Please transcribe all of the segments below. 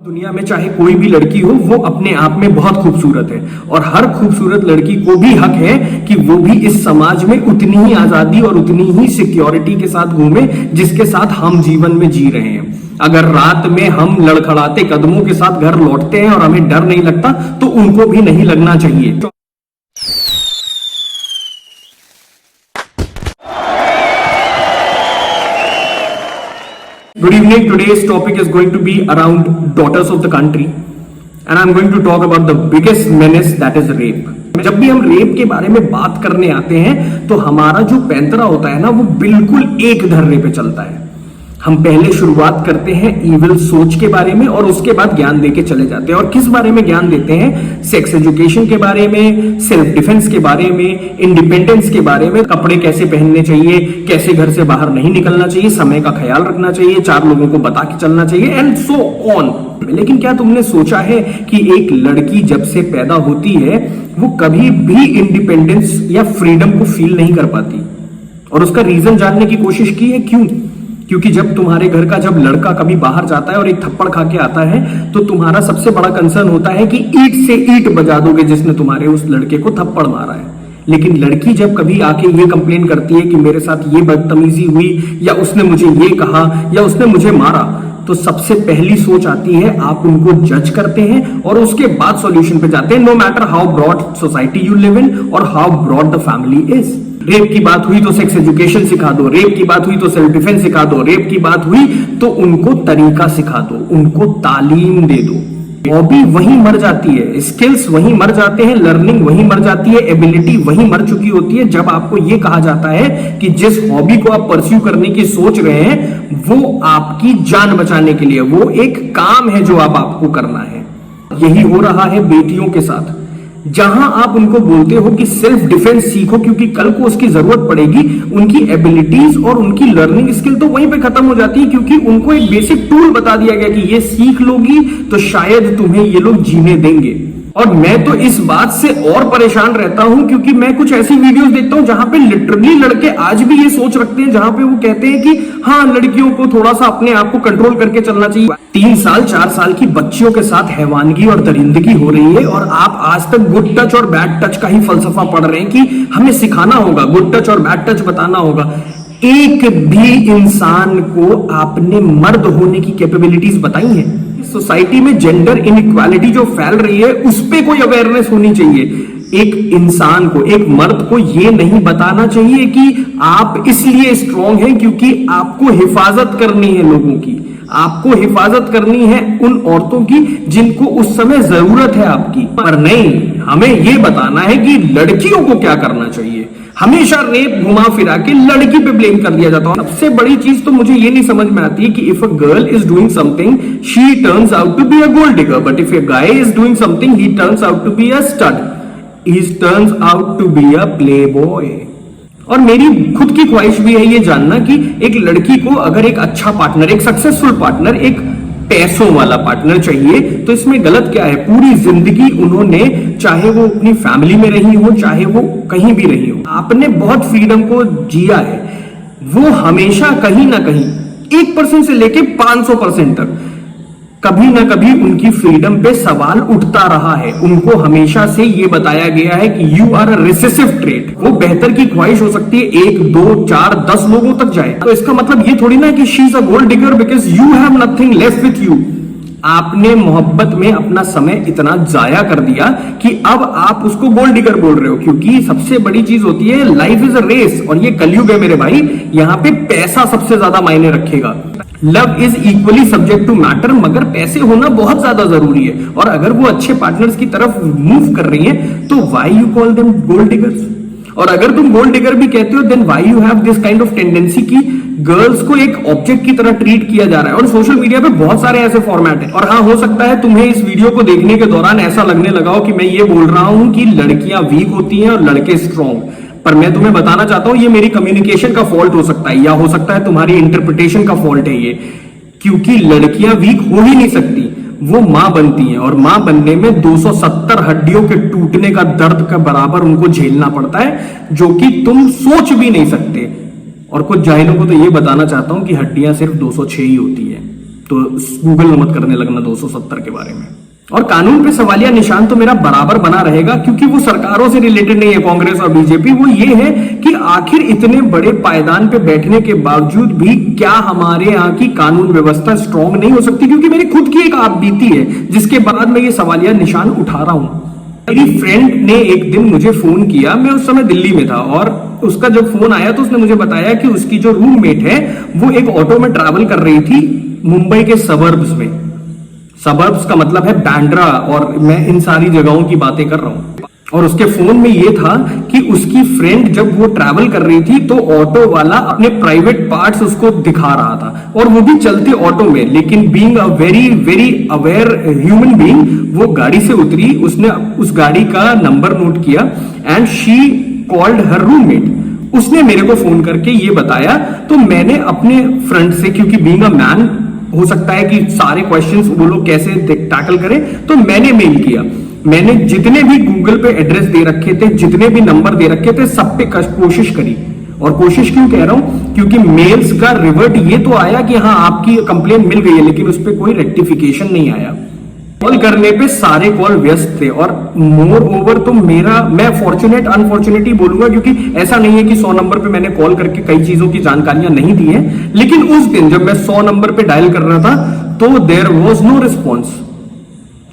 दुनिया में चाहे कोई भी लड़की हो वो अपने आप में बहुत खूबसूरत है और हर खूबसूरत लड़की को भी हक है कि वो भी इस समाज में उतनी ही आजादी और उतनी ही सिक्योरिटी के साथ घूमे जिसके साथ हम जीवन में जी रहे हैं। अगर रात में हम लड़खड़ाते कदमों के साथ घर लौटते हैं और हमें डर नहीं लगता तो उनको भी नहीं लगना चाहिए। Good evening. Today's topic is going to be around daughters of the country and I'm going to talk about the biggest menace that is rape. जब भी हम रेप के बारे में बात करने आते हैं तो हमारा जो पैंतरा होता है ना वो बिल्कुल एक धर्रे पे चलता है। हम पहले शुरुआत करते हैं इविल सोच के बारे में और उसके बाद ज्ञान देके चले जाते हैं। और किस बारे में ज्ञान देते हैं? सेक्स एजुकेशन के बारे में, सेल्फ डिफेंस के बारे में, इंडिपेंडेंस के बारे में, कपड़े कैसे पहनने चाहिए, कैसे घर से बाहर नहीं निकलना चाहिए, समय का ख्याल रखना चाहिए, 4 लोगों को बता के चलना चाहिए एंड सो ऑन। लेकिन क्या तुमने सोचा है कि एक लड़की जब से पैदा होती है वो कभी भी इंडिपेंडेंस या फ्रीडम को फील नहीं कर पाती? और उसका रीजन जानने की कोशिश की है? क्यों? क्योंकि जब तुम्हारे घर का जब लड़का कभी बाहर जाता है और एक थप्पड़ खा के आता है तो तुम्हारा सबसे बड़ा कंसर्न होता है कि ईंट से ईंट बजा दोगे जिसने तुम्हारे उस लड़के को थप्पड़ मारा है। लेकिन लड़की जब कभी आके ये कंप्लेन करती है कि मेरे साथ ये बदतमीजी हुई या उसने मुझे ये कहा या उसने मुझे मारा, तो सबसे पहली सोच आती है आप उनको जज करते हैं और उसके बाद सॉल्यूशन पे जाते हैं, no matter how broad society you live in और how broad the family is. Rape की बात हुई तो सेक्स एजुकेशन सिखा दो, रेप की बात हुई तो सेल्फ डिफेंस सिखा दो, रेप की बात हुई तो उनको तरीका सिखा दो, उनको तालीम दे दो। हॉबी वहीं मर जाती है, स्किल्स वहीं मर जाते हैं, लर्निंग वहीं मर जाती है, एबिलिटी वहीं मर चुकी होती है जब आपको यह कहा जाता है कि जिस हॉबी को आप परस्यू करने की सोच रहे हैं वो आपकी जान बचाने के लिए, वो एक काम है जो आपको करना है। यही हो रहा है बेटियों के साथ, जहां आप उनको बोलते हो कि सेल्फ डिफेंस सीखो क्योंकि कल को उसकी जरूरत पड़ेगी, उनकी एबिलिटीज और उनकी लर्निंग स्किल तो वहीं पे खत्म हो जाती है क्योंकि उनको एक बेसिक टूल बता दिया गया कि ये सीख लोगी तो शायद तुम्हें ये लोग जीने देंगे। और मैं तो इस बात से और परेशान रहता हूं क्योंकि मैं कुछ ऐसी वीडियोस देखता हूं जहां पे लिटरली लड़के आज भी ये सोच रखते हैं, जहां पे वो कहते हैं कि हाँ लड़कियों को थोड़ा सा अपने आप को कंट्रोल करके चलना चाहिए। 3 साल 4 साल की बच्चियों के साथ हैवानगी और दरिंदगी हो रही है और आप आज तक गुड टच और बैड टच का ही फलसफा पढ़ रहे हैं कि हमें सिखाना होगा, गुड टच और बैड टच बताना होगा। एक भी इंसान को आपने मर्द होने की कैपेबिलिटीज बताई है? सोसाइटी में जेंडर इनइक्वालिटी जो फैल रही है उस पे कोई अवेयरनेस होनी चाहिए। एक इंसान को, एक मर्द को यह नहीं बताना चाहिए कि आप इसलिए स्ट्रांग हैं क्योंकि आपको हिफाजत करनी है लोगों की, आपको हिफाजत करनी है उन औरतों की जिनको उस समय जरूरत है आपकी। पर नहीं, हमें यह बताना है कि लड़कियों को क्या करना चाहिए। हमेशा रेप घुमा फिरा के लड़की पे ब्लेम कर दिया जाता है। सबसे बड़ी चीज तो मुझे ये नहीं समझ में आती है कि if a girl is doing something she turns out to be a gold digger, but if a guy is doing something he turns out to be a stud, he turns out to be a playboy. और मेरी खुद की ख्वाहिश भी है ये जानना कि एक लड़की को अगर एक अच्छा पार्टनर, एक सक्सेसफुल पार्टनर, एक पैसों वाला पार्टनर चाहिए तो इसमें गलत क्या है? पूरी जिंदगी उन्होंने, चाहे वो अपनी फैमिली में रही हो चाहे वो कहीं भी रही हो, आपने बहुत फ्रीडम को जिया है। वो हमेशा कहीं ना कहीं 1% से लेके 500% तक कभी ना कभी उनकी फ्रीडम पे सवाल उठता रहा है। उनको हमेशा से ये बताया गया है कि you are a recessive trait. वो बेहतर की ख्वाहिश हो सकती है 1, 2, 4, 10 लोगों तक जाए, तो इसका मतलब ये थोड़ी ना कि she is a gold digger because you have nothing left with you. आपने मोहब्बत में अपना समय इतना जाया कर दिया कि अब आप उसको गोल्ड डिगर बोल रहे हो। क्योंकि सबसे बड़ी चीज होती है लाइफ इज अ रेस और ये कलयुग है मेरे भाई, यहां पे पैसा सबसे ज्यादा मायने रखेगा। Love is equally subject to matter, मगर पैसे होना बहुत ज्यादा जरूरी है। और अगर वो अच्छे पार्टनर्स की तरफ मूव कर रही हैं तो why you call them gold diggers? और अगर तुम गोल्ड डिगर भी कहते हो then why you have this kind of tendency कि गर्ल्स को एक ऑब्जेक्ट की तरह ट्रीट किया जा रहा है। और सोशल मीडिया पे बहुत सारे ऐसे फॉर्मेट है। और हाँ, हो सकता है तुम्हें इस वीडियो को देखने के दौरान ऐसा लगने लगा हो कि मैं ये बोल रहा हूं कि लड़कियां वीक होती हैं और लड़के स्ट्रॉन्ग, पर मैं तुम्हें बताना चाहता हूं ये मेरी कम्युनिकेशन का फॉल्ट हो सकता है या हो सकता है तुम्हारी इंटरप्रिटेशन का फॉल्ट है ये। क्योंकि लड़कियां वीक हो ही नहीं सकती, वो मां बनती हैं और मां बनने में 270 हड्डियों के टूटने का दर्द का बराबर उनको झेलना पड़ता है जो कि तुम सोच भी नहीं सकते। और कुछ जाहिलों को तो ये बताना चाहता हूं कि हड्डियां सिर्फ 206 ही होती है। तो गूगल मत करने लगना 270 के बारे में। और कानून पे सवालिया निशान तो मेरा बराबर बना रहेगा, क्योंकि वो सरकारों से रिलेटेड नहीं है, कांग्रेस और बीजेपी। वो ये है कि आखिर इतने बड़े पायदान पे बैठने के बावजूद भी क्या हमारे यहाँ की कानून व्यवस्था स्ट्रांग नहीं हो सकती? क्योंकि मेरी खुद की एक आप बीती है जिसके बाद मैं ये सवालिया निशान उठा रहा हूं। मेरी फ्रेंड ने एक दिन मुझे फोन किया, मैं उस समय दिल्ली में था, और उसका जब फोन आया तो उसने मुझे बताया कि उसकी जो रूममेट है वो एक ऑटो में ट्रैवल कर रही थी मुंबई के सबर्ब्स में। सबर्ब्स का मतलब है बांद्रा, और मैं इन सारी जगहों की बातें कर रहा हूं। और उसके फोन में ये था कि उसकी फ्रेंड जब वो ट्रैवल कर रही थी तो ऑटो वाला अपने प्राइवेट पार्ट्स उसको दिखा रहा था, और वो भी चलते ऑटो में। लेकिन being a very very aware human being, वो गाड़ी से उतरी, उसने उस गाड़ी का नंबर नोट किया and she called her roommate. उसने मेरे को फोन करके ये बताया, तो मैंने अपने फ्रेंड से, क्योंकि बीइंग अ मैन हो सकता है कि सारे क्वेश्चंस वो लोग कैसे टैकल करें, तो मैंने मेल किया। मैंने जितने भी गूगल पे एड्रेस दे रखे थे, जितने भी नंबर दे रखे थे, सब पे कोशिश करी। और कोशिश क्यों कह रहा हूं? क्योंकि मेल्स का रिवर्ट ये तो आया कि हाँ आपकी कंप्लेन मिल गई है, लेकिन उस पर कोई रेक्टिफिकेशन नहीं आया। कॉल करने पे सारे कॉल व्यस्त थे, और मोर ओवर तो मैं फॉर्चुनेट अनफॉर्चुनेट बोलूंगा, क्योंकि ऐसा नहीं है कि 100 नंबर पे मैंने कॉल करके कई चीजों की जानकारियां नहीं दी है। लेकिन उस दिन जब मैं 100 नंबर पे डायल कर रहा था तो there was no response,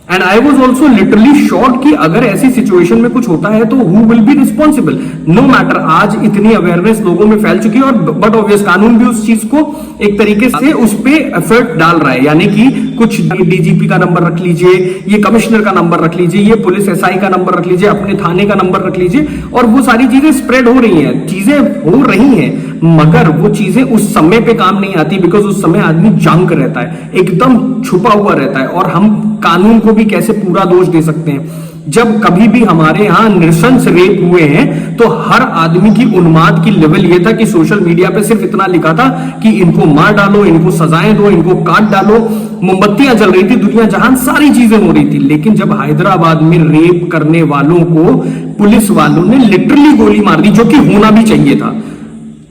and I was also literally shocked कि अगर ऐसी सिचुएशन में कुछ होता है तो who will be responsible. No matter, आज इतनी अवेयरनेस लोगों में फैल चुकी है, और बट ऑब्वियस कानून भी उस चीज को एक तरीके से उस पे एफर्ट डाल रहा है। यानी कि कुछ डीजीपी का नंबर रख लीजिए, ये कमिश्नर का नंबर रख लीजिए, ये पुलिस एसआई का नंबर रख लीजिए, अपने थाने का नंबर रख लीजिए, और वो सारी चीजें स्प्रेड हो रही हैं, चीजें हो रही हैं, मगर वो चीजें उस समय पे काम नहीं आती, बिकॉज उस समय आदमी जंक रहता है, एकदम छुपा हुआ रहता है। और हम कानून को भी कैसे पूरा दोष दे सकते हैं? जब कभी भी हमारे यहां नृशंस रेप हुए हैं तो हर आदमी की उन्माद की लेवल ये था कि सोशल मीडिया पे सिर्फ इतना लिखा था कि इनको मार डालो, इनको सजाएं दो, इनको काट डालो। मोमबत्तियां जल रही थी, दुनिया जहां सारी चीजें हो रही थी। लेकिन जब हैदराबाद में रेप करने वालों को पुलिस वालों ने लिटरली गोली मार दी, जो कि होना भी चाहिए था,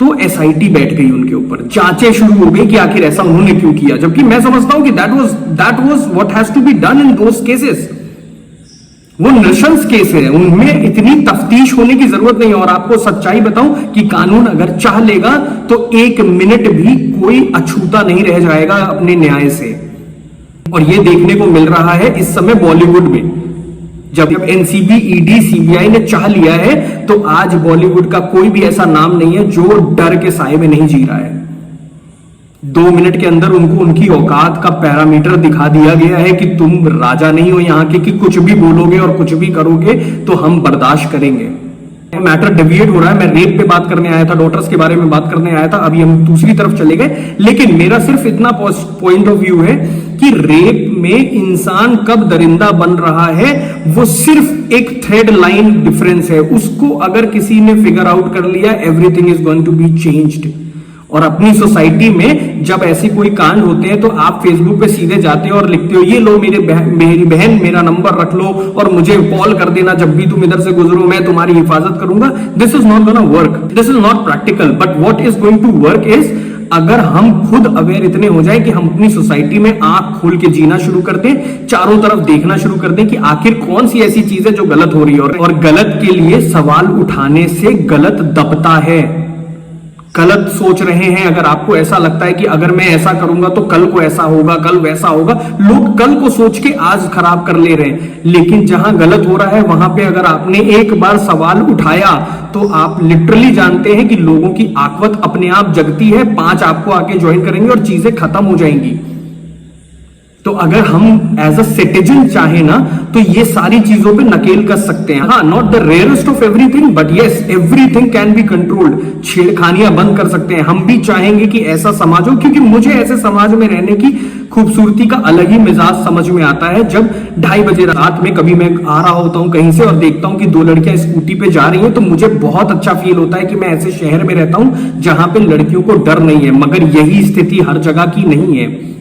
तो एसआईटी बैठ गई उनके ऊपर, जांचें शुरू हो गई कि आखिर ऐसा उन्होंने क्यों किया। जबकि मैं समझता हूं कि that was what has to be done in those cases. वो नृशंस केस है, उनमें इतनी तफ्तीश होने की जरूरत नहीं है। और आपको सच्चाई बताऊं कि कानून अगर चाह लेगा तो 1 मिनट भी कोई अछूता नहीं रह जाएगा अपने न्याय से। और ये देखने को मिल रहा है इस समय बॉलीवुड में। जब एनसीबी, ईडी, सीबीआई ने चाह लिया है तो आज बॉलीवुड का कोई भी ऐसा नाम नहीं है जो डर के साए में नहीं जी रहा है। 2 मिनट के अंदर उनको उनकी औकात का पैरामीटर दिखा दिया गया है कि तुम राजा नहीं हो यहाँ के, कि कुछ भी बोलोगे और कुछ भी करोगे तो हम बर्दाश्त करेंगे। मैटर डेविएट हो रहा है। मैं रेप पे बात करने आया था, डॉटर्स के बारे में बात करने आया था, अभी हम दूसरी तरफ चले गए। लेकिन मेरा सिर्फ इतना पॉइंट ऑफ व्यू है कि रेप में इंसान कब दरिंदा बन रहा है, वो सिर्फ एक थ्रेड लाइन डिफरेंस है। उसको अगर किसी ने फिगर आउट कर लिया, everything is going to be changed. और अपनी सोसाइटी में जब ऐसे कोई कांड होते हैं तो आप फेसबुक पे सीधे जाते हो और लिखते हो, ये लो मेरी बहन मेरा नंबर रख लो और मुझे कॉल कर देना जब भी तुम इधर से गुजरो, मैं तुम्हारी हिफाजत करूंगा। This is not gonna work, this is not practical. But what is going to work is, अगर हम खुद अवेयर इतने हो जाए कि हम अपनी सोसाइटी में आंख खोल के जीना शुरू कर दें, चारों तरफ देखना शुरू कर दें कि आखिर कौन सी ऐसी चीज है जो गलत हो रही है। और गलत के लिए सवाल उठाने से गलत दबता है। गलत सोच रहे हैं, अगर आपको ऐसा लगता है कि अगर मैं ऐसा करूंगा तो कल को ऐसा होगा, कल वैसा होगा, लोग कल को सोच के आज खराब कर ले रहे हैं। लेकिन जहां गलत हो रहा है वहां पे अगर आपने एक बार सवाल उठाया तो आप लिटरली जानते हैं कि लोगों की आकवत अपने आप जगती है, 5 आपको आके ज्वाइन करेंगे और चीजें खत्म हो जाएंगी। तो अगर हम एज अ सिटीजन चाहे ना तो ये सारी चीजों पे नकेल कर सकते हैं। हाँ, not the rarest of everything, but yes everything can be controlled. छेड़खानियां बंद कर सकते हैं। हम भी चाहेंगे कि ऐसा समाज हो, क्योंकि मुझे ऐसे समाज में रहने की खूबसूरती का अलग ही मिजाज समझ में आता है। जब 2:30 बजे रात में कभी मैं आ रहा होता हूं कहीं से और देखता हूं कि 2 लड़कियां स्कूटी पे जा रही हैं, तो मुझे बहुत अच्छा फील होता है कि मैं ऐसे शहर में रहता हूं जहां पे लड़कियों को डर नहीं है। मगर यही स्थिति हर जगह की नहीं है।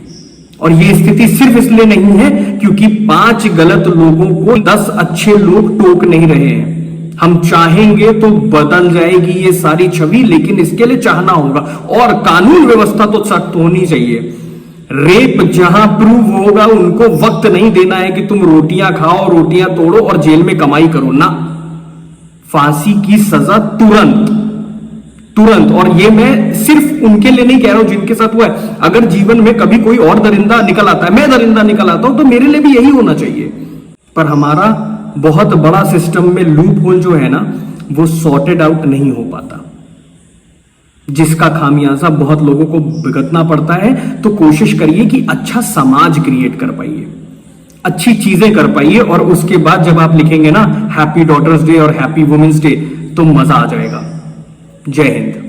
और ये स्थिति सिर्फ इसलिए नहीं है क्योंकि 5 गलत लोगों को 10 अच्छे लोग टोक नहीं रहे हैं। हम चाहेंगे तो बदल जाएगी ये सारी छवि, लेकिन इसके लिए चाहना होगा। और कानून व्यवस्था तो सख्त होनी चाहिए। रेप जहां प्रूव होगा उनको वक्त नहीं देना है कि तुम रोटियां खाओ, रोटियां तोड़ो और जेल में कमाई करो ना, फांसी की सजा तुरंत तुरंत। और ये मैं सिर्फ उनके लिए नहीं कह रहा हूं जिनके साथ हुआ है, अगर जीवन में कभी कोई और दरिंदा निकल आता है, मैं दरिंदा निकल आता हूं, तो मेरे लिए भी यही होना चाहिए। पर हमारा बहुत बड़ा सिस्टम में लूप होल जो है ना, वो सॉर्टेड आउट नहीं हो पाता, जिसका खामियाजा बहुत लोगों को भुगतना पड़ता है। तो कोशिश करिए कि अच्छा समाज क्रिएट कर पाइए, अच्छी चीजें कर पाइए, और उसके बाद जब आप लिखेंगे ना हैप्पी डॉटर्स डे और हैप्पी वुमेन्स डे, तो मजा आ जाएगा। जय हिंद।